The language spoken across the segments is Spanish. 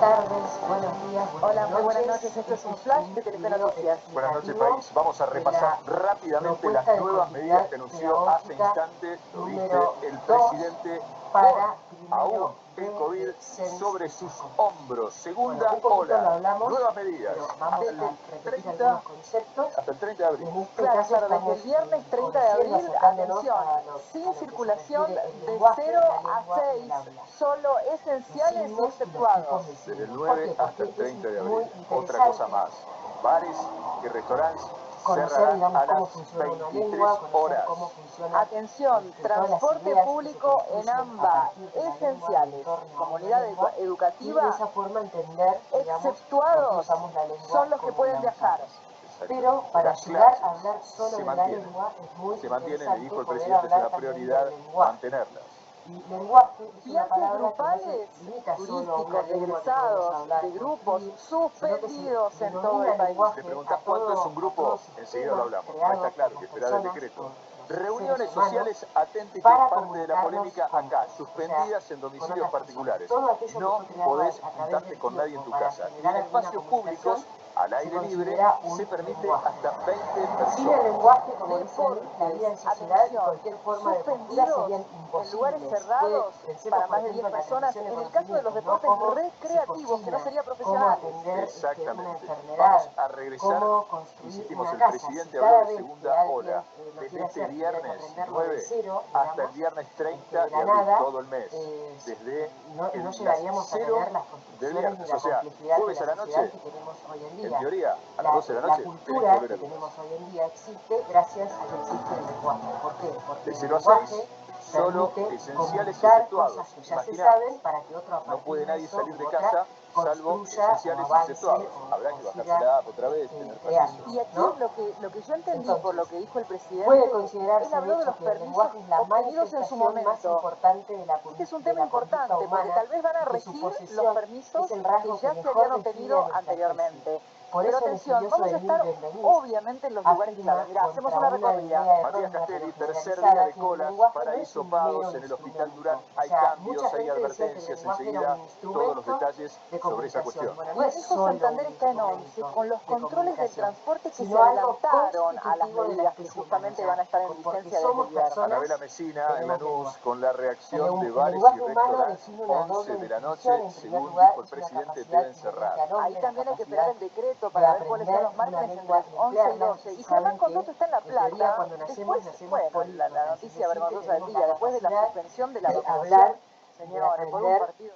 tardes, buenos días, Hola, muy buenas noches. noches. Esto es un flash de Telefe Noticias. Buenas noches, país. Vamos a repasar rápidamente las nuevas medidas que anunció hace instantes, lo viste, el presidente, aún el COVID sobre sus hombros. Segunda ola, nuevas medidas, desde el 30 hasta el 30 de abril. Claro, desde el viernes 30 de abril, atención, sin circulación de 0 a 6, solo esenciales y exceptuados. Desde el 9 hasta el 30 de abril. Otra cosa más, bares y restaurantes cerrarán a las 23 horas. Atención, transporte público en AMBA, esenciales, comunidad educativa, exceptuados son los que pueden viajar. Pero para llegar a hablar solo de la lengua es muy se mantienen, le dijo el presidente, es una prioridad mantenerlas. Y lenguaje es una Viajes palabra grupales, que no se limita solo a una turísticos, lengua que egresados, podemos hablar de y grupos escribir, suspendidos sino que en se todo el denomina país. lenguaje Le preguntás a cuánto es un todo grupo, sistema enseguida lo hablamos. Ahí creado está claro, por que las esperar el personas, decreto. por los Reuniones seres humanos, sociales atentas, para parte de la polémica comunicarnos acá, con, suspendidas en con domicilios otras particulares. personas. Todo aquello No que fue creado podés a través juntarte del con nadie en tiempo tu para casa. Y generar en alguna espacios comunicación públicos, al se aire libre, considera un se permite lenguaje. hasta 20 Sin el personas. lenguaje, como dice la Deportes, vida en sociedad y atención, cualquier forma de postura suspendidos serían en lugares imposibles. cerrados Pensemos, para por más de 10 ejemplo, en la personas, transmisión de en el caso de los conocimientos, ¿no? deportes Cómo recreativos, que no se sería cocina, cómo profesionales. atender una Exactamente. enfermedad, Vamos a regresar, cómo construir insistimos, una el casa. presidente Si habló cada de vez segunda que alguien ola. lo Desde quiere este hacer, tuviera que viernes aprenderlo de 9 cero, hasta el digamos, viernes de 30 la de abril, nada, todo el mes. Desde no las llegaríamos a 0 tener las del construcciones ni viernes, la o sea, complejidad de jueves a la la sociedad noche, que tenemos hoy en en día. teoría, a las 12 de la La noche, tenés que cultura volver que a tu tenemos casa. hoy en día existe gracias a que existe el lenguaje. ¿Por qué? Porque De el 0 a lenguaje 6, solo permite esenciales y comunicar exceptuados. cosas que ya se Imaginá, saben para que otro a no partir puede de nadie eso salir de u otra casa salvo construya o esenciales y avance exceptuados. Habrá que o bajarse siga la app otra vez, tener creando, permiso. Y aquí ¿no? lo que yo entendí por lo que dijo el presidente, Puede él considerarse habló de de hecho los que el permisos lenguaje es la obtenidos en su manifestación más momento. importante Este es un de tema la conducta importante porque humana tal vez van a y que su regir los posesión permisos es el que rasgo que ya se habían mejor define a obtenido nuestra especie. anteriormente. Por Pero eso el atención, estudioso vamos a estar Emile Denis obviamente en los lugares clave. afirma Mira, hacemos contra una una recorrida. idea Matías errónea Castelli, pero tercer día generalizada de que el colas lenguaje para no es un hisopados mero en el Hospital instrumento. Durán. O Hay sea, cambios, mucha hay gente decía que el advertencias, lenguaje era enseguida un todos los instrumento detalles de sobre esa comunicación. cuestión. Bueno, Y no es Ernesto solo Santander un está en 11 instrumento con los de controles del comunicación, transporte que se sino algo adelantaron a las constitutivo de la medidas que especie humana. O justamente sea, van a estar en porque vigencia desde somos el viernes. personas, Anabela Mesina en tenemos Lanús lenguaje. con la reacción de El bares y lenguaje humano restaurantes. define una 11 doble de la definición. noche, En primer según lugar, dijo el es una presidente, capacidad deben cerrar. inherente al Ahí hombre, la también hay que esperar capacidad el decreto de para ver cuáles son aprender los una márgenes lengua entre y 11 y emplearla. 12. Ustedes Y saben Germán que, Condotto está en La en teoría, Plata. cuando Después, nacemos bueno, la políglotas, es noticia decir, que vergonzosa del tenemos día, la después de la capacidad suspensión de la de vacunación, hablar, de señores, por un aprender partido.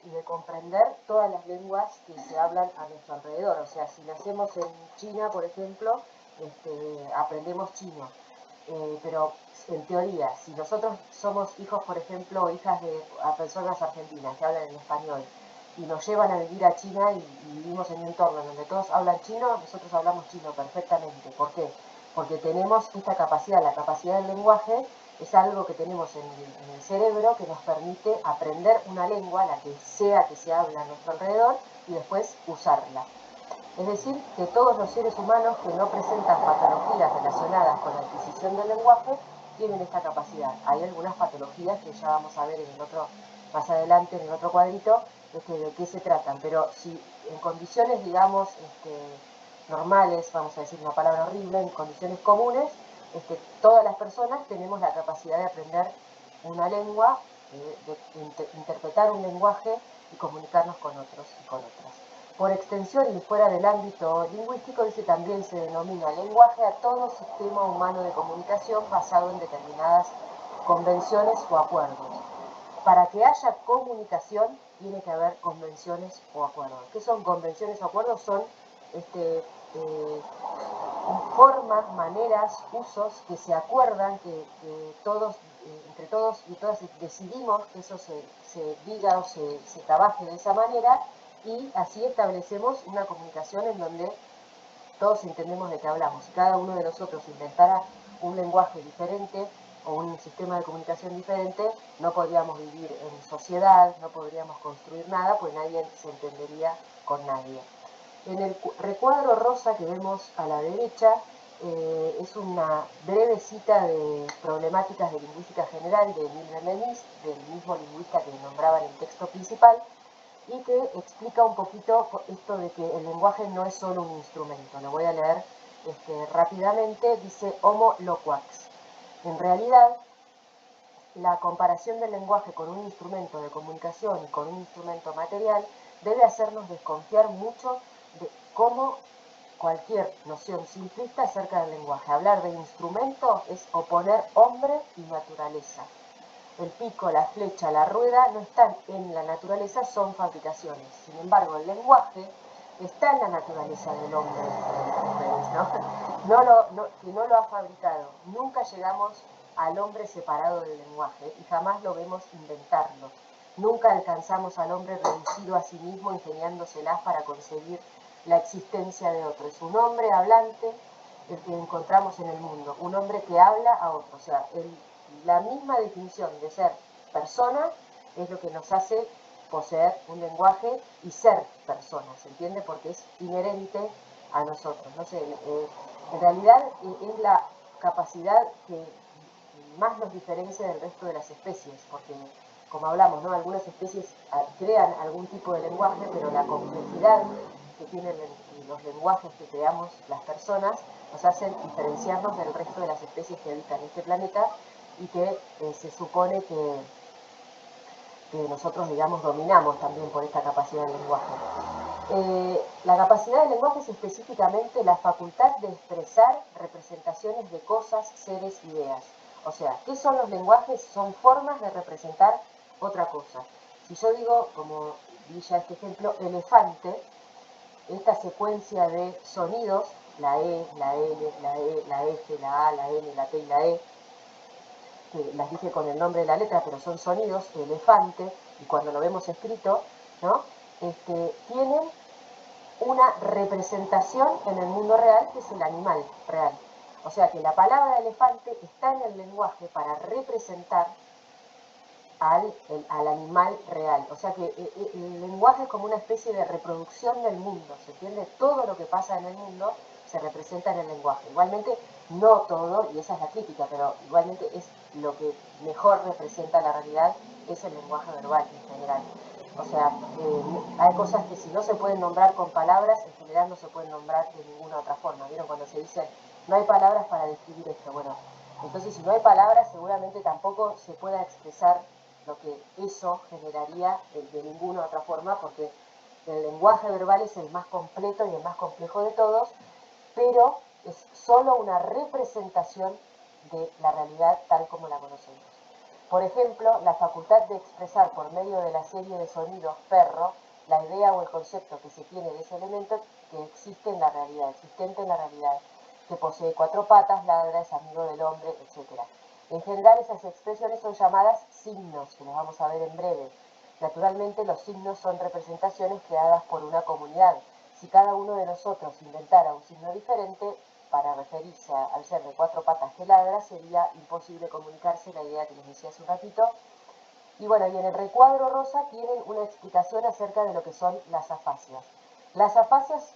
y de comprender todas las lenguas que se hablan a nuestro alrededor. O sea, si nacemos en China, por ejemplo, aprendemos chino. Pero en teoría, si nosotros somos hijos, por ejemplo, o hijas de personas argentinas que hablan en español y nos llevan a vivir a China y vivimos en un entorno donde todos hablan chino, nosotros hablamos chino perfectamente. ¿Por qué? Porque tenemos esta capacidad, la capacidad del lenguaje es algo que tenemos en el cerebro que nos permite aprender una lengua, la que se habla a nuestro alrededor, y después usarla. Es decir, que todos los seres humanos que no presentan patologías relacionadas con la adquisición del lenguaje tienen esta capacidad. Hay algunas patologías que ya vamos a ver más adelante en el otro cuadrito, de qué se tratan, pero si en condiciones, digamos, normales, vamos a decir una palabra horrible, en condiciones comunes, todas las personas tenemos la capacidad de aprender una lengua, de interpretar un lenguaje y comunicarnos con otros y con otras. Por extensión y fuera del ámbito lingüístico, también se denomina lenguaje a todo sistema humano de comunicación basado en determinadas convenciones o acuerdos. Para que haya comunicación tiene que haber convenciones o acuerdos. ¿Qué son convenciones o acuerdos? Son formas, maneras, usos que se acuerdan, que todos, entre todos y todas decidimos que eso se diga o se trabaje de esa manera, y así establecemos una comunicación en donde todos entendemos de qué hablamos. Si cada uno de nosotros inventara un lenguaje diferente o un sistema de comunicación diferente, no podríamos vivir en sociedad, no podríamos construir nada, pues nadie se entendería con nadie. En el recuadro rosa que vemos a la derecha es una breve cita de problemáticas de lingüística general de Emile Denis, del mismo lingüista que nombraba en el texto principal, y que explica un poquito esto de que el lenguaje no es solo un instrumento. Lo voy a leer rápidamente. Dice Homo loquax. En realidad, la comparación del lenguaje con un instrumento de comunicación y con un instrumento material debe hacernos desconfiar mucho de cómo cualquier noción simplista acerca del lenguaje. Hablar de instrumento es oponer hombre y naturaleza. El pico, la flecha, la rueda no están en la naturaleza, son fabricaciones. Sin embargo, el lenguaje está en la naturaleza del hombre, que no lo ha fabricado. Nunca llegamos al hombre separado del lenguaje y jamás lo vemos inventarlo. Nunca alcanzamos al hombre reducido a sí mismo ingeniándoselas para conseguir la existencia de otro. Es un hombre hablante el que encontramos en el mundo, un hombre que habla a otro. O sea, la misma definición de ser persona es lo que nos hace poseer un lenguaje y ser persona, ¿se entiende? Porque es inherente a nosotros. No sé, en realidad es la capacidad que más nos diferencia del resto de las especies, porque como hablamos, ¿no? Algunas especies crean algún tipo de lenguaje, pero la complejidad que tienen los lenguajes que creamos las personas nos hacen diferenciarnos del resto de las especies que habitan este planeta y que se supone que nosotros, digamos, dominamos también por esta capacidad del lenguaje. La capacidad del lenguaje es específicamente la facultad de expresar representaciones de cosas, seres, ideas. O sea, ¿qué son los lenguajes? Son formas de representar otra cosa. Si yo digo, como vi ya este ejemplo, elefante, esta secuencia de sonidos, la E, la L, la E, la F, la A, la N, la T y la E, que las dije con el nombre de la letra, pero son sonidos, elefante, y cuando lo vemos escrito, ¿no? Tienen una representación en el mundo real, que es el animal real. O sea que la palabra elefante está en el lenguaje para representar al animal real. O sea que el lenguaje es como una especie de reproducción del mundo, ¿se entiende? Todo lo que pasa en el mundo se representa en el lenguaje. Igualmente, no todo, y esa es la crítica, pero igualmente es lo que mejor representa la realidad, es el lenguaje verbal en general. O sea, hay cosas que si no se pueden nombrar con palabras, en general no se pueden nombrar de ninguna otra forma. ¿Vieron cuando se dice, no hay palabras para describir esto? Bueno, entonces si no hay palabras, seguramente tampoco se pueda expresar lo que eso generaría de ninguna otra forma, porque el lenguaje verbal es el más completo y el más complejo de todos, pero es solo una representación de la realidad tal como la conocemos. Por ejemplo, la facultad de expresar por medio de la serie de sonidos perro la idea o el concepto que se tiene de ese elemento que existe en la realidad, existente en la realidad, que posee 4 patas, ladra, es amigo del hombre, etc. En general, esas expresiones son llamadas signos, que los vamos a ver en breve. Naturalmente, los signos son representaciones creadas por una comunidad. Si cada uno de nosotros inventara un signo diferente para referirse al ser de 4 patas que ladra, sería imposible comunicarse, la idea que les decía hace un ratito. Y bueno, y en el recuadro rosa tienen una explicación acerca de lo que son las afasias. Las afasias,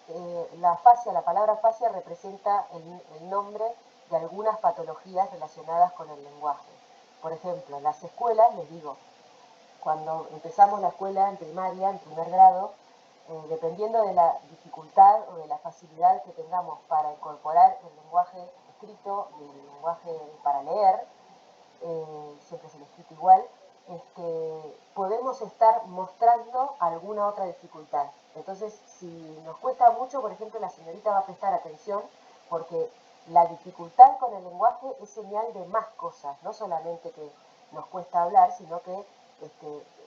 la palabra afasia representa el nombre de algunas patologías relacionadas con el lenguaje. Por ejemplo, en las escuelas, les digo, cuando empezamos la escuela en primaria, en primer grado, dependiendo de la dificultad o de la facilidad que tengamos para incorporar el lenguaje escrito y el lenguaje para leer, siempre es el escrito igual, podemos estar mostrando alguna otra dificultad. Entonces, si nos cuesta mucho, por ejemplo, la señorita va a prestar atención porque la dificultad con el lenguaje es señal de más cosas, no solamente que nos cuesta hablar, sino que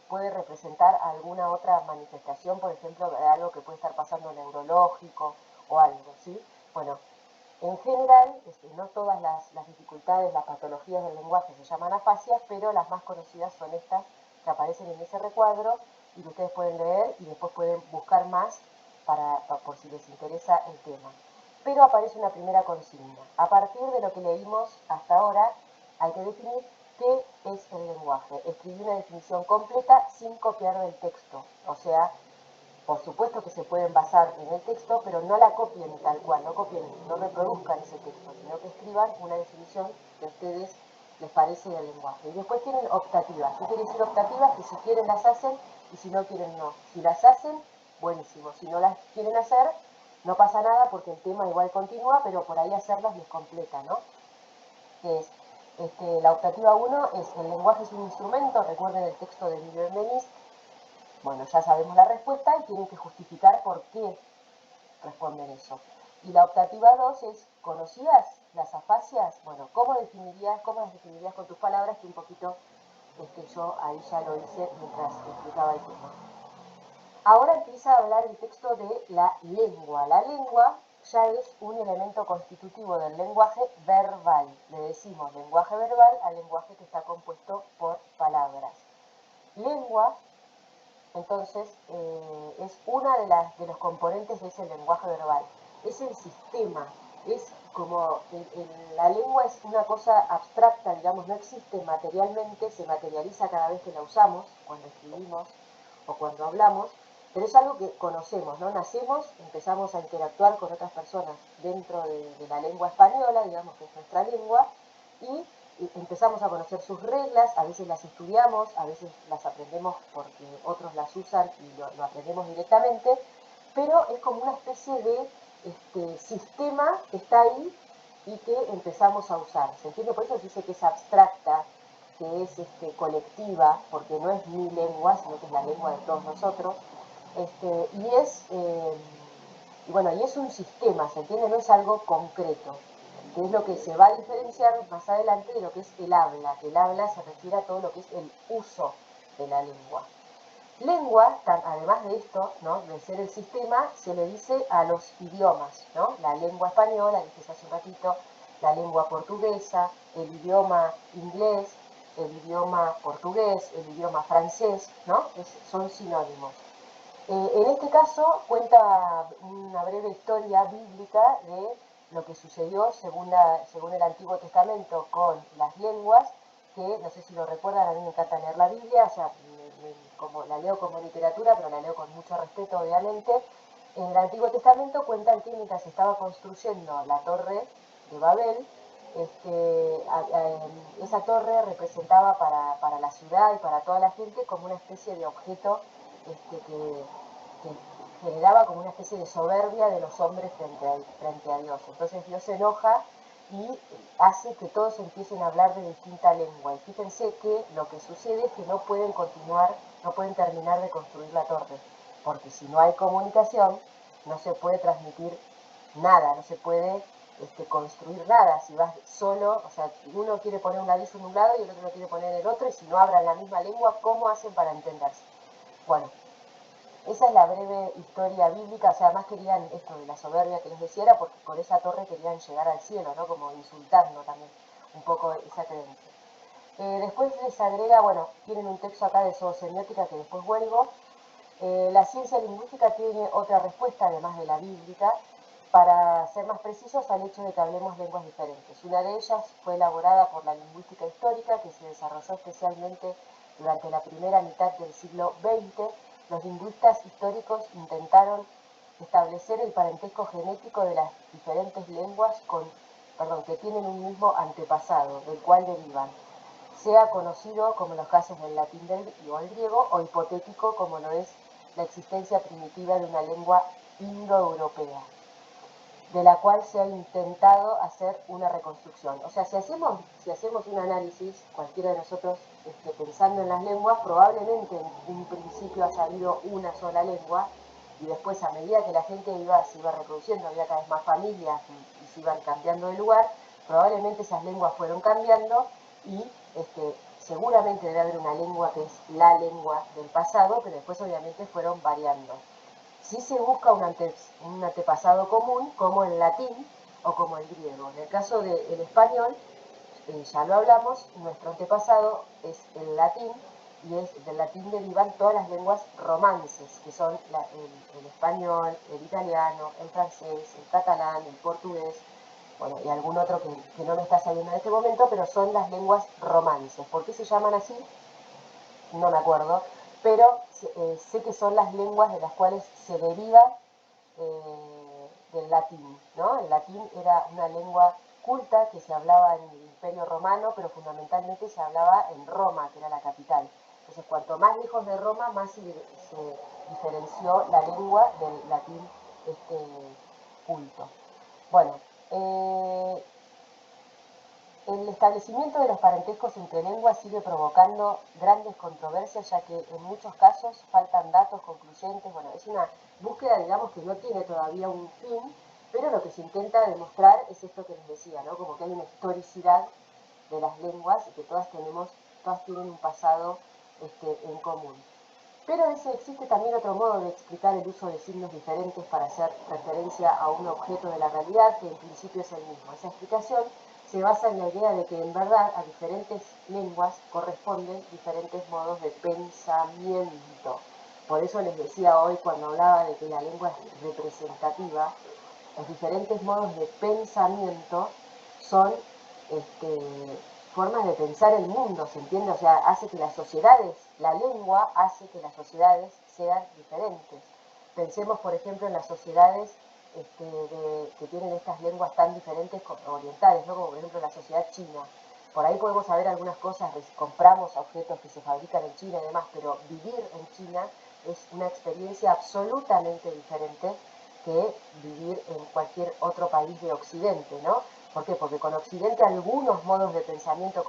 puede representar alguna otra manifestación, por ejemplo, de algo que puede estar pasando neurológico o algo, ¿sí? Bueno, en general, no todas las dificultades, las patologías del lenguaje se llaman afasias, pero las más conocidas son estas que aparecen en ese recuadro y que ustedes pueden leer y después pueden buscar más por si les interesa el tema. Pero aparece una primera consigna. A partir de lo que leímos hasta ahora, hay que definir qué es el lenguaje. Escribí una definición completa sin copiar del texto. O sea, por supuesto que se pueden basar en el texto, pero no la copien tal cual, no reproduzcan ese texto, sino que escriban una definición que a ustedes les parece del lenguaje. Y después tienen optativas. ¿Qué quiere decir optativas? Que si quieren las hacen y si no quieren, no. Si las hacen, buenísimo. Si no las quieren hacer, no pasa nada porque el tema igual continúa, pero por ahí hacerlas les completa, ¿no? Que es, la optativa 1 es: el lenguaje es un instrumento, recuerden el texto de Emilio Benveniste. Bueno, ya sabemos la respuesta y tienen que justificar por qué responden eso. Y la optativa 2 es: ¿conocías las afasias? Bueno, ¿cómo las definirías con tus palabras? Que un poquito yo ahí ya lo hice mientras explicaba el tema. Ahora empieza a hablar el texto de la lengua. La lengua ya es un elemento constitutivo del lenguaje verbal. Le decimos lenguaje verbal al lenguaje que está compuesto por palabras. Lengua, entonces, es una de los componentes de ese lenguaje verbal. Es el sistema, es como la lengua es una cosa abstracta, digamos, no existe materialmente, se materializa cada vez que la usamos, cuando escribimos o cuando hablamos, pero es algo que conocemos, ¿no? Nacemos, empezamos a interactuar con otras personas dentro de la lengua española, digamos que es nuestra lengua, y empezamos a conocer sus reglas, a veces las estudiamos, a veces las aprendemos porque otros las usan y lo aprendemos directamente, pero es como una especie de sistema que está ahí y que empezamos a usar. ¿Se entiende? Por eso se dice que es abstracta, que es colectiva, porque no es mi lengua, sino que es la lengua de todos nosotros. Y es un sistema, ¿se entiende? No es algo concreto, que es lo que se va a diferenciar más adelante de lo que es el habla, que el habla se refiere a todo lo que es el uso de la lengua. Lengua, además de esto, ¿no?, de ser el sistema, se le dice a los idiomas, ¿no? La lengua española, dije hace un ratito, la lengua portuguesa, el idioma inglés, el idioma portugués, el idioma francés, ¿no? Son sinónimos. En este caso cuenta una breve historia bíblica de lo que sucedió según el Antiguo Testamento con las lenguas, que no sé si lo recuerdan, a mí me encanta leer la Biblia, o sea, como la leo como literatura, pero la leo con mucho respeto, obviamente. En el Antiguo Testamento cuentan que mientras se estaba construyendo la Torre de Babel, esa torre representaba para la ciudad y para toda la gente como una especie de objeto que generaba como una especie de soberbia de los hombres frente a Dios. Entonces Dios se enoja y hace que todos empiecen a hablar de distinta lengua. Y fíjense que lo que sucede es que no pueden terminar de construir la torre, porque si no hay comunicación, no se puede transmitir nada, no se puede construir nada. Si vas solo, o sea, uno quiere poner un aviso en un lado y el otro lo quiere poner en el otro, y si no hablan la misma lengua, ¿cómo hacen para entenderse? Bueno, esa es la breve historia bíblica. O sea, además querían esto de la soberbia que les decía, era porque con esa torre querían llegar al cielo, ¿no? Como insultando también un poco esa creencia. Después les agrega, bueno, tienen un texto acá de zoosemiótica que después vuelvo. La ciencia lingüística tiene otra respuesta, además de la bíblica, para ser más precisos al hecho de que hablemos lenguas diferentes. Una de ellas fue elaborada por la lingüística histórica, que se desarrolló especialmente durante la primera mitad del siglo XX. Los lingüistas históricos intentaron establecer el parentesco genético de las diferentes lenguas que tienen un mismo antepasado, del cual derivan, sea conocido como en los casos del latín o el griego, o hipotético como lo es la existencia primitiva de una lengua indoeuropea, de la cual se ha intentado hacer una reconstrucción. O sea, si hacemos un análisis, cualquiera de nosotros pensando en las lenguas, probablemente en un principio haya habido una sola lengua, y después, a medida que la gente se iba reproduciendo, había cada vez más familias y se iban cambiando de lugar, probablemente esas lenguas fueron cambiando y seguramente debe haber una lengua que es la lengua del pasado, pero después obviamente fueron variando. Sí se busca un antepasado común, como el latín o como el griego. En el caso del español, ya lo hablamos, nuestro antepasado es el latín, y del latín derivan todas las lenguas romances, que son el español, el italiano, el francés, el catalán, el portugués, bueno, y algún otro que no me está saliendo en este momento, pero son las lenguas romances. ¿Por qué se llaman así? No me acuerdo, pero sé que son las lenguas de las cuales se deriva del latín, ¿no? El latín era una lengua culta que se hablaba en el Imperio Romano, pero fundamentalmente se hablaba en Roma, que era la capital. Entonces, cuanto más lejos de Roma, más se diferenció la lengua del latín culto. Bueno, el establecimiento de los parentescos entre lenguas sigue provocando grandes controversias, ya que en muchos casos faltan datos concluyentes. Bueno, es una búsqueda, digamos, que no tiene todavía un fin, pero lo que se intenta demostrar es esto que les decía, ¿no? Como que hay una historicidad de las lenguas y que todas tienen un pasado en común. Pero existe también otro modo de explicar el uso de signos diferentes para hacer referencia a un objeto de la realidad, que en principio es el mismo. Esa explicación se basa en la idea de que en verdad a diferentes lenguas corresponden diferentes modos de pensamiento. Por eso les decía hoy, cuando hablaba de que la lengua es representativa, los diferentes modos de pensamiento son formas de pensar el mundo, ¿se entiende? O sea, hace que las sociedades, la lengua hace que las sociedades sean diferentes. Pensemos, por ejemplo, en las sociedades que tienen estas lenguas tan diferentes orientales, ¿no? Como por ejemplo la sociedad china. Por ahí podemos saber algunas cosas, compramos objetos que se fabrican en China y demás, pero vivir en China es una experiencia absolutamente diferente que vivir en cualquier otro país de Occidente, ¿no? ¿Por qué? Porque con Occidente algunos modos de pensamiento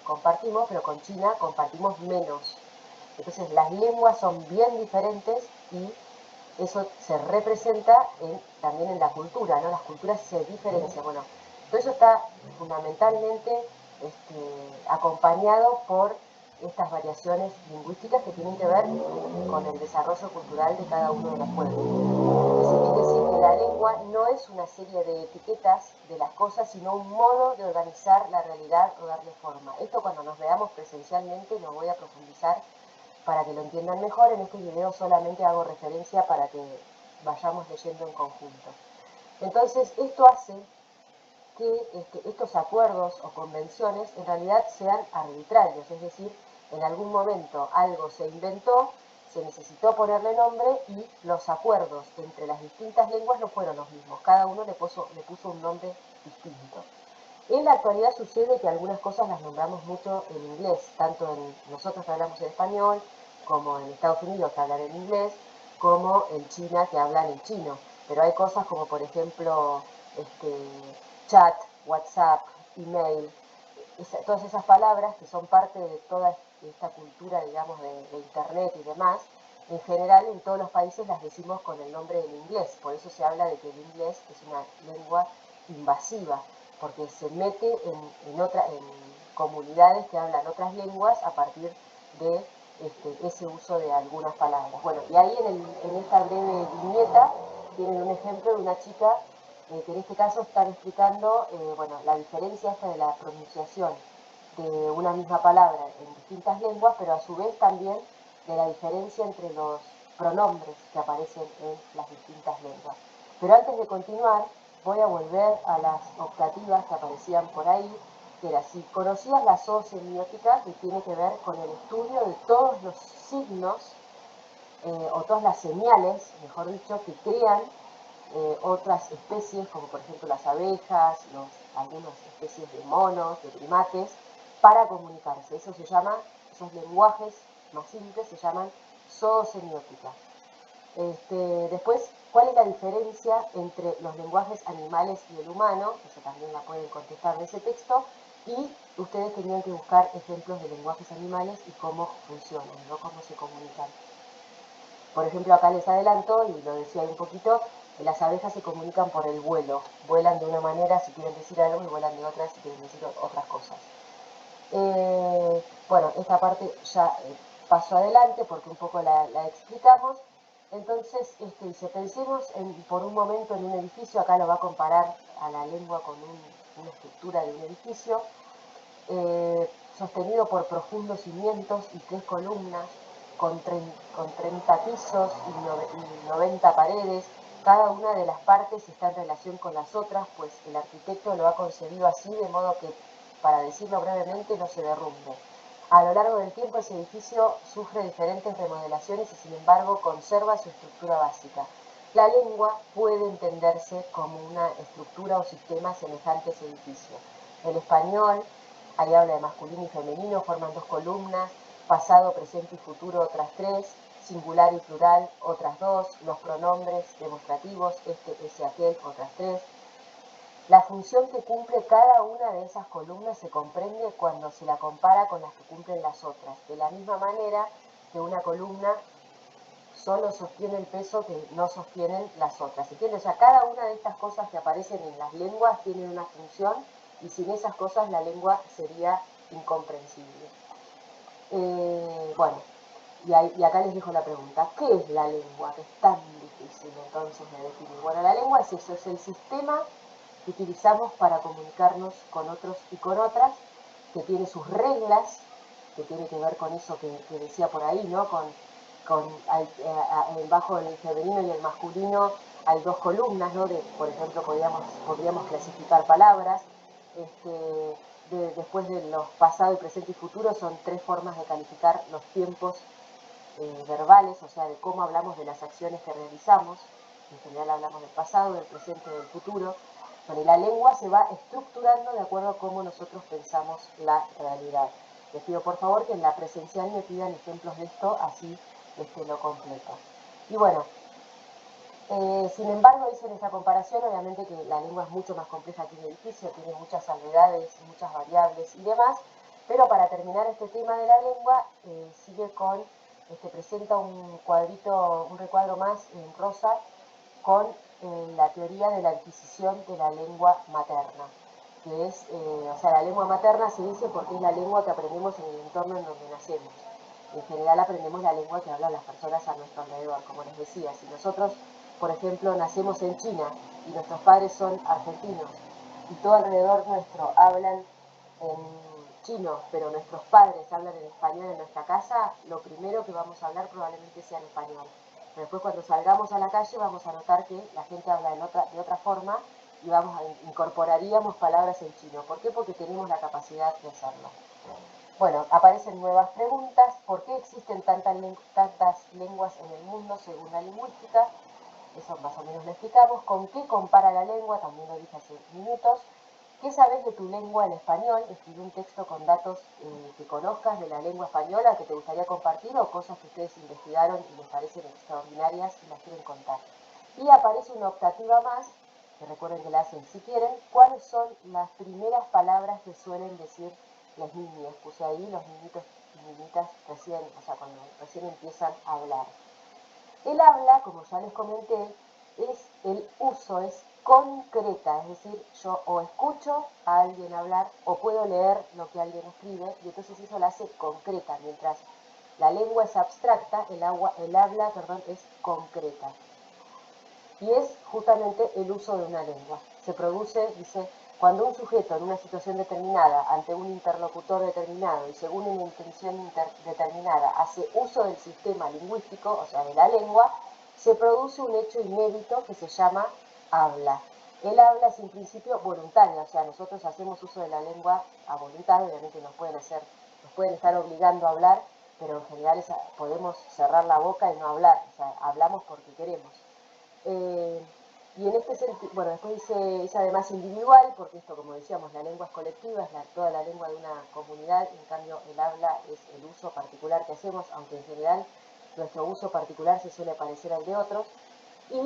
compartimos, pero con China compartimos menos. Entonces las lenguas son bien diferentes y eso se representa también en la cultura, ¿no? Las culturas se diferencian. Bueno, todo eso está fundamentalmente acompañado por estas variaciones lingüísticas que tienen que ver con el desarrollo cultural de cada uno de los pueblos. Es decir, que la lengua no es una serie de etiquetas de las cosas, sino un modo de organizar la realidad o darle forma. Esto cuando nos veamos presencialmente lo voy a profundizar para que lo entiendan mejor. En este video solamente hago referencia para que vayamos leyendo en conjunto. Entonces, esto hace que estos acuerdos o convenciones en realidad sean arbitrarios, es decir, en algún momento algo se inventó, se necesitó ponerle nombre y los acuerdos entre las distintas lenguas no fueron los mismos, cada uno le puso un nombre distinto. En la actualidad sucede que algunas cosas las nombramos mucho en inglés, tanto nosotros que hablamos en español, como en Estados Unidos que hablan en inglés, como en China que hablan en chino. Pero hay cosas como, por ejemplo, chat, WhatsApp, email, todas esas palabras que son parte de toda esta cultura, digamos, de Internet y demás. En general, en todos los países las decimos con el nombre del inglés. Por eso se habla de que el inglés es una lengua invasiva, porque se mete en comunidades que hablan otras lenguas a partir de ese uso de algunas palabras. Bueno, y ahí en esta breve viñeta tienen un ejemplo de una chica que en este caso están explicando la diferencia esta de la pronunciación de una misma palabra en distintas lenguas, pero a su vez también de la diferencia entre los pronombres que aparecen en las distintas lenguas. Pero antes de continuar, voy a volver a las optativas que aparecían por ahí, que era si conocías la zoosemiótica, que tiene que ver con el estudio de todos los signos o todas las señales, mejor dicho, que crean otras especies, como por ejemplo las abejas, algunas especies de monos, de primates, para comunicarse. Eso se llama, esos lenguajes más simples se llaman zoosemiótica. Después, ¿cuál es la diferencia entre los lenguajes animales y el humano? Eso también la pueden contestar en ese texto. Y ustedes tenían que buscar ejemplos de lenguajes animales y cómo funcionan, ¿no? Cómo se comunican. Por ejemplo, acá les adelanto, y lo decía un poquito, que las abejas se comunican por el vuelo. Vuelan de una manera si quieren decir algo y vuelan de otra si quieren decir otras cosas. Bueno, esta parte ya paso adelante porque un poco la explicamos. Entonces, dice, pensemos por un momento en un edificio, acá lo va a comparar a la lengua con una estructura de un edificio, sostenido por profundos cimientos y 3 columnas, con 30 pisos y 90 paredes. Cada una de las partes está en relación con las otras, pues el arquitecto lo ha concebido así, de modo que, para decirlo brevemente, no se derrumbe. A lo largo del tiempo ese edificio sufre diferentes remodelaciones y sin embargo conserva su estructura básica. La lengua puede entenderse como una estructura o sistema semejante a ese edificio. El español, ahí habla de masculino y femenino, forman 2 columnas, pasado, presente y futuro otras 3, singular y plural otras 2, los pronombres demostrativos, este, ese, aquel, otras 3. La función que cumple cada una de esas columnas se comprende cuando se la compara con las que cumplen las otras, de la misma manera que una columna solo sostiene el peso que no sostienen las otras. ¿Entiendes? O sea, cada una de estas cosas que aparecen en las lenguas tienen una función y sin esas cosas la lengua sería incomprensible. Bueno, y acá les dejo la pregunta, ¿qué es la lengua? Que es tan difícil entonces de definir. Bueno, la lengua es eso, es el sistema que utilizamos para comunicarnos con otros y con otras, que tiene sus reglas, que tiene que ver con eso que decía por ahí, ¿no? Bajo el femenino y el masculino hay 2 columnas, ¿no? Por ejemplo, podríamos clasificar palabras. Después de los pasado, presente y futuro son 3 formas de calificar los tiempos verbales, o sea, de cómo hablamos de las acciones que realizamos. En general hablamos del pasado, del presente y del futuro. Bueno, y la lengua se va estructurando de acuerdo a cómo nosotros pensamos la realidad. Les pido por favor que en la presencial me pidan ejemplos de esto, así lo completo. Y bueno, sin embargo, hice esa comparación, obviamente que la lengua es mucho más compleja que un edificio, tiene muchas salvedades, muchas variables y demás, pero para terminar este tema de la lengua, sigue con, presenta un cuadrito, un recuadro más en rosa, con la teoría de la adquisición de la lengua materna, que es, o sea, la lengua materna se dice porque es la lengua que aprendemos en el entorno en donde nacemos. En general aprendemos la lengua que hablan las personas a nuestro alrededor, como les decía. Si nosotros, por ejemplo, nacemos en China y nuestros padres son argentinos y todo alrededor nuestro hablan en chino, pero nuestros padres hablan en español en nuestra casa, lo primero que vamos a hablar probablemente sea en español. Pero después cuando salgamos a la calle vamos a notar que la gente habla de otra forma y incorporaríamos palabras en chino. ¿Por qué? Porque tenemos la capacidad de hacerlo. Bueno, aparecen nuevas preguntas. ¿Por qué existen tantas lenguas en el mundo según la lingüística? Eso más o menos lo explicamos. ¿Con qué compara la lengua? También lo dije hace minutos. ¿Qué sabes de tu lengua en español? Escribí un texto con datos que conozcas de la lengua española que te gustaría compartir o cosas que ustedes investigaron y les parecen extraordinarias y las quieren contar. Y aparece una optativa más, que recuerden que la hacen si quieren. ¿Cuáles son las primeras palabras que suelen decir las niñas? Puse ahí los niñitos y niñitas recién, o sea, cuando recién empiezan a hablar. El habla, como ya les comenté, es el uso, es concreta, es decir, yo o escucho a alguien hablar o puedo leer lo que alguien escribe y entonces eso la hace concreta, mientras la lengua es abstracta, el habla es concreta. Y es justamente el uso de una lengua. Se produce, dice, cuando un sujeto en una situación determinada, ante un interlocutor determinado y según una intención determinada, hace uso del sistema lingüístico, o sea, de la lengua, se produce un hecho inédito que se llama habla. El habla es en principio voluntaria, o sea, nosotros hacemos uso de la lengua a voluntad, obviamente nos pueden estar obligando a hablar, pero en general podemos cerrar la boca y no hablar, o sea, hablamos porque queremos. Y en este sentido, bueno, después dice además individual, porque esto, como decíamos, la lengua es colectiva, es toda la lengua de una comunidad, en cambio el habla es el uso particular que hacemos, aunque en general nuestro uso particular se suele parecer al de otros. Y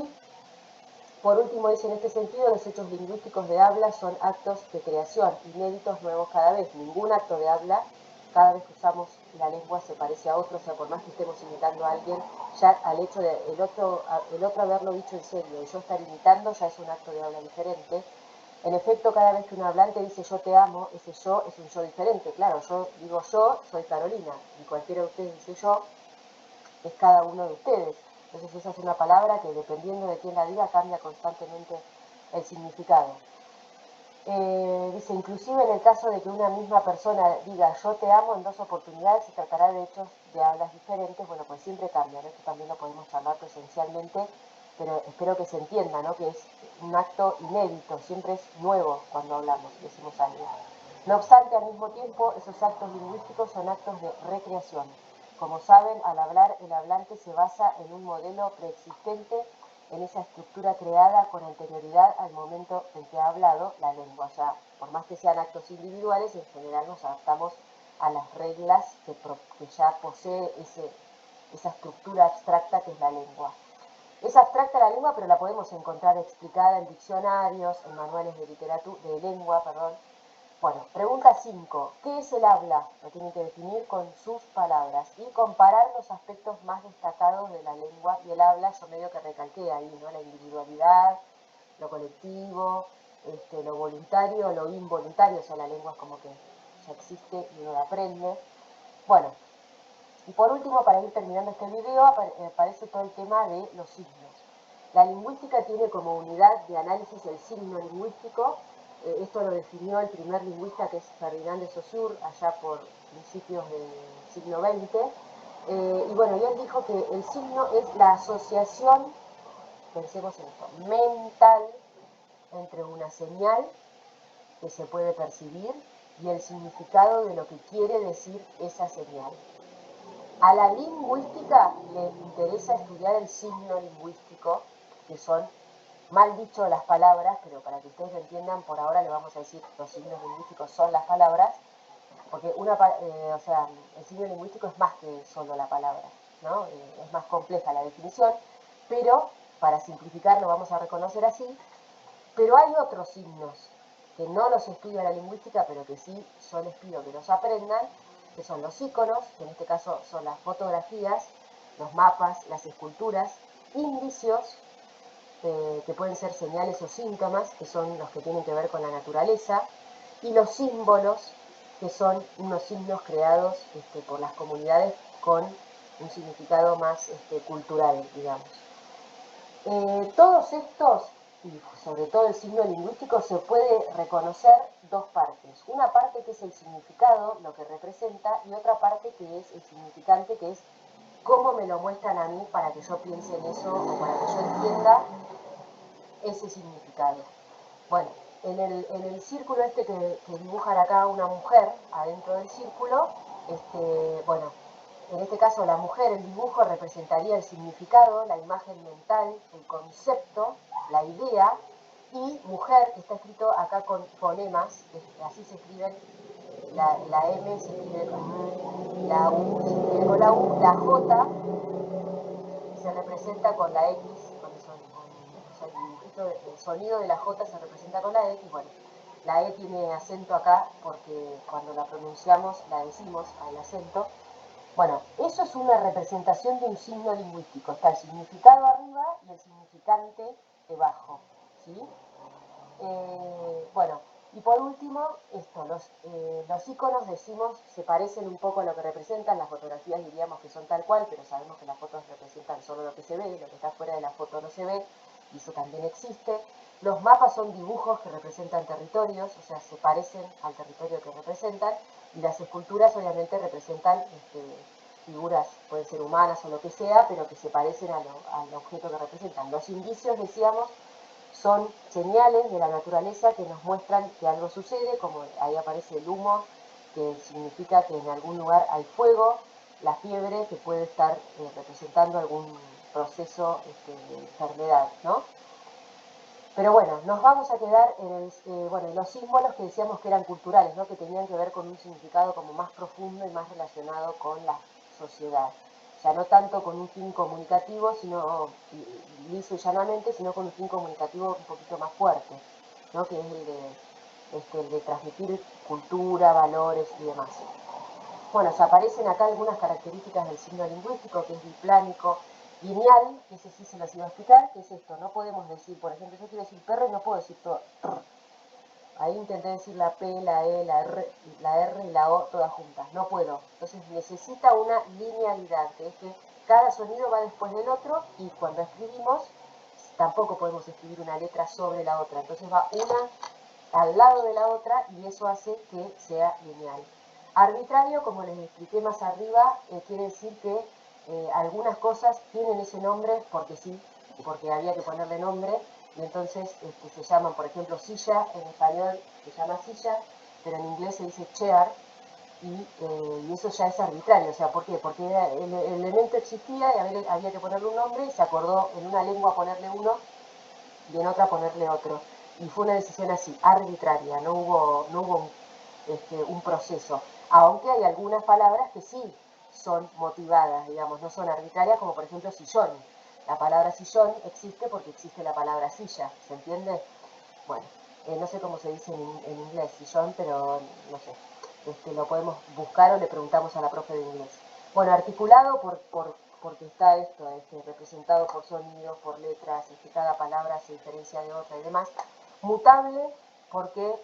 por último dice, en este sentido, los hechos lingüísticos de habla son actos de creación, inéditos, nuevos cada vez. Ningún acto de habla, cada vez que usamos la lengua, se parece a otro, o sea, por más que estemos imitando a alguien, ya al hecho de el otro haberlo dicho en serio y yo estar imitando, ya es un acto de habla diferente. En efecto, cada vez que un hablante dice yo te amo, ese yo es un yo diferente. Claro, yo digo yo, soy Carolina, y cualquiera de ustedes dice yo, es cada uno de ustedes. Entonces esa es una palabra que dependiendo de quién la diga cambia constantemente el significado. Dice, inclusive en el caso de que una misma persona diga yo te amo en 2 oportunidades, se tratará de hechos de hablas diferentes. Bueno, pues siempre cambia, ¿no? Esto también lo podemos charlar presencialmente, pero espero que se entienda, ¿no? Que es un acto inédito, siempre es nuevo cuando hablamos, decimos algo. No obstante, al mismo tiempo, esos actos lingüísticos son actos de recreación. Como saben, al hablar, el hablante se basa en un modelo preexistente, en esa estructura creada con anterioridad al momento en que ha hablado la lengua. O sea, por más que sean actos individuales, en general nos adaptamos a las reglas que ya posee esa estructura abstracta que es la lengua. Es abstracta la lengua, pero la podemos encontrar explicada en diccionarios, en manuales de lengua. Bueno, pregunta 5. ¿Qué es el habla? Lo tienen que definir con sus palabras y comparar los aspectos más destacados de la lengua y el habla. Yo medio que recalqué ahí, ¿no? La individualidad, lo colectivo, lo voluntario, lo involuntario. O sea, la lengua es como que ya existe y uno la aprende. Bueno, y por último, para ir terminando este video, aparece todo el tema de los signos. La lingüística tiene como unidad de análisis el signo lingüístico. Esto lo definió el primer lingüista, que es Ferdinand de Saussure, allá por principios del siglo XX. Y bueno, y él dijo que el signo es la asociación, pensemos en esto, mental entre una señal que se puede percibir y el significado de lo que quiere decir esa señal. A la lingüística le interesa estudiar el signo lingüístico, que son, mal dicho, las palabras, pero para que ustedes lo entiendan, por ahora le vamos a decir los signos lingüísticos son las palabras, porque el signo lingüístico es más que solo la palabra, ¿no? Es más compleja la definición, pero para simplificar lo vamos a reconocer así. Pero hay otros signos que no los estudia la lingüística, pero que sí yo les pido que los aprendan, que son los íconos, que en este caso son las fotografías, los mapas, las esculturas, indicios, que pueden ser señales o síntomas, que son los que tienen que ver con la naturaleza, y los símbolos, que son unos signos creados por las comunidades con un significado más cultural, digamos. Todos estos, y sobre todo el signo lingüístico, se puede reconocer dos partes. Una parte que es el significado, lo que representa, y otra parte que es el significante, que es cómo me lo muestran a mí para que yo piense en eso o para que yo entienda ese significado. Bueno, en el círculo que dibujan acá una mujer adentro del círculo, bueno, en este caso la mujer, el dibujo representaría el significado, la imagen mental, el concepto, la idea, y mujer, que está escrito acá con fonemas, así se escriben, la M se escribe con la U, se escribe con la U, la J se representa con la X, el sonido de la J se representa con la X. Bueno, la E tiene acento acá porque cuando la pronunciamos la decimos al acento. Bueno, eso es una representación de un signo lingüístico. Está el significado arriba y el significante debajo, ¿sí? Bueno, y por último, los iconos, decimos, se parecen un poco a lo que representan. Las fotografías diríamos que son tal cual, pero sabemos que las fotos representan solo lo que se ve, lo que está fuera de la foto no se ve, y eso también existe. Los mapas son dibujos que representan territorios, o sea, se parecen al territorio que representan, y las esculturas obviamente representan figuras, pueden ser humanas o lo que sea, pero que se parecen al objeto que representan. Los indicios, decíamos, son señales de la naturaleza que nos muestran que algo sucede, como ahí aparece el humo, que significa que en algún lugar hay fuego, la fiebre, que puede estar representando algún proceso de enfermedad, ¿no? Pero bueno, nos vamos a quedar en los símbolos que decíamos que eran culturales, ¿no? Que tenían que ver con un significado como más profundo y más relacionado con la sociedad. O sea, no tanto con un fin comunicativo, sino liso y llanamente, sino con un fin comunicativo un poquito más fuerte, ¿no? Que es el de transmitir cultura, valores y demás. Bueno, se aparecen acá algunas características del signo lingüístico, que es biplánico, lineal, que ese sí se los iba a explicar, que es esto. No podemos decir, por ejemplo, yo quiero decir perro y no puedo decir todo. Ahí intenté decir la P, la E, la R y la O todas juntas. No puedo. Entonces necesita una linealidad, que es que cada sonido va después del otro, y cuando escribimos tampoco podemos escribir una letra sobre la otra. Entonces va una al lado de la otra y eso hace que sea lineal. Arbitrario, como les expliqué más arriba, quiere decir que algunas cosas tienen ese nombre porque sí, porque había que ponerle nombre, y entonces se llaman, por ejemplo, silla, en español se llama silla, pero en inglés se dice chair, y eso ya es arbitrario. O sea, ¿por qué? Porque el elemento existía y había que ponerle un nombre, y se acordó en una lengua ponerle uno y en otra ponerle otro. Y fue una decisión así, arbitraria, no hubo un proceso. aunque hay algunas palabras que sí son motivadas, digamos, no son arbitrarias, como por ejemplo sillón. La palabra sillón existe porque existe la palabra silla, ¿se entiende? Bueno, no sé cómo se dice en inglés sillón, pero no sé, lo podemos buscar o le preguntamos a la profe de inglés. Bueno, articulado porque está esto, representado por sonidos, por letras, cada palabra se diferencia de otra y demás. Mutable porque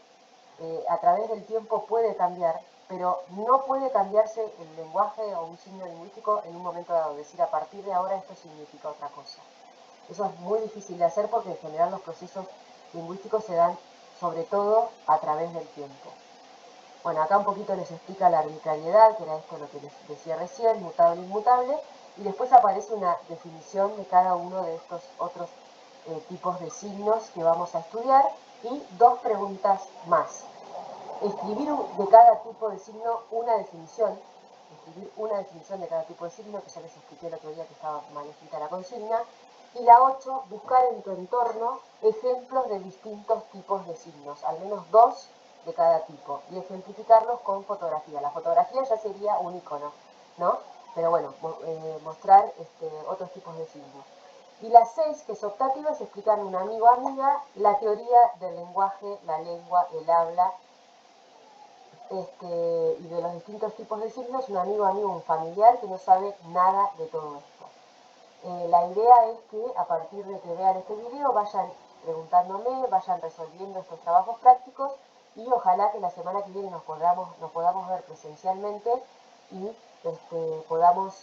a través del tiempo puede cambiar, pero no puede cambiarse el lenguaje o un signo lingüístico en un momento dado, es decir, a partir de ahora esto significa otra cosa. Eso es muy difícil de hacer porque en general los procesos lingüísticos se dan sobre todo a través del tiempo. Bueno, acá un poquito les explica la arbitrariedad, que era esto lo que les decía recién, mutable, inmutable, y después aparece una definición de cada uno de estos otros tipos de signos que vamos a estudiar y dos preguntas más. Escribir de cada tipo de signo una definición, de cada tipo de signo, que ya les expliqué el otro día que estaba mal escrita la consigna, y la 8, buscar en tu entorno ejemplos de distintos tipos de signos, al menos 2 de cada tipo, y ejemplificarlos con fotografía. La fotografía ya sería un icono, ¿no? Pero bueno, mostrar otros tipos de signos. Y las 6, que es optativa, se explican un amigo o amiga la teoría del lenguaje, la lengua, el habla, y de los distintos tipos de signos, un amigo, un familiar que no sabe nada de todo esto. La idea es que a partir de que vean este video vayan preguntándome, vayan resolviendo estos trabajos prácticos y ojalá que la semana que viene nos podamos ver presencialmente y podamos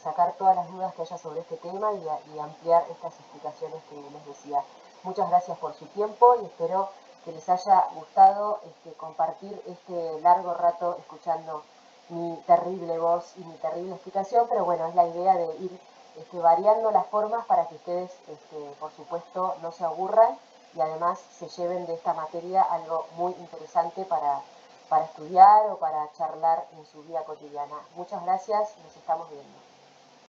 sacar todas las dudas que haya sobre este tema y ampliar estas explicaciones que les decía. Muchas gracias por su tiempo y espero que les haya gustado compartir este largo rato escuchando mi terrible voz y mi terrible explicación, pero bueno, es la idea de ir variando las formas para que ustedes, por supuesto, no se aburran y además se lleven de esta materia algo muy interesante para estudiar o para charlar en su vida cotidiana. Muchas gracias y nos estamos viendo.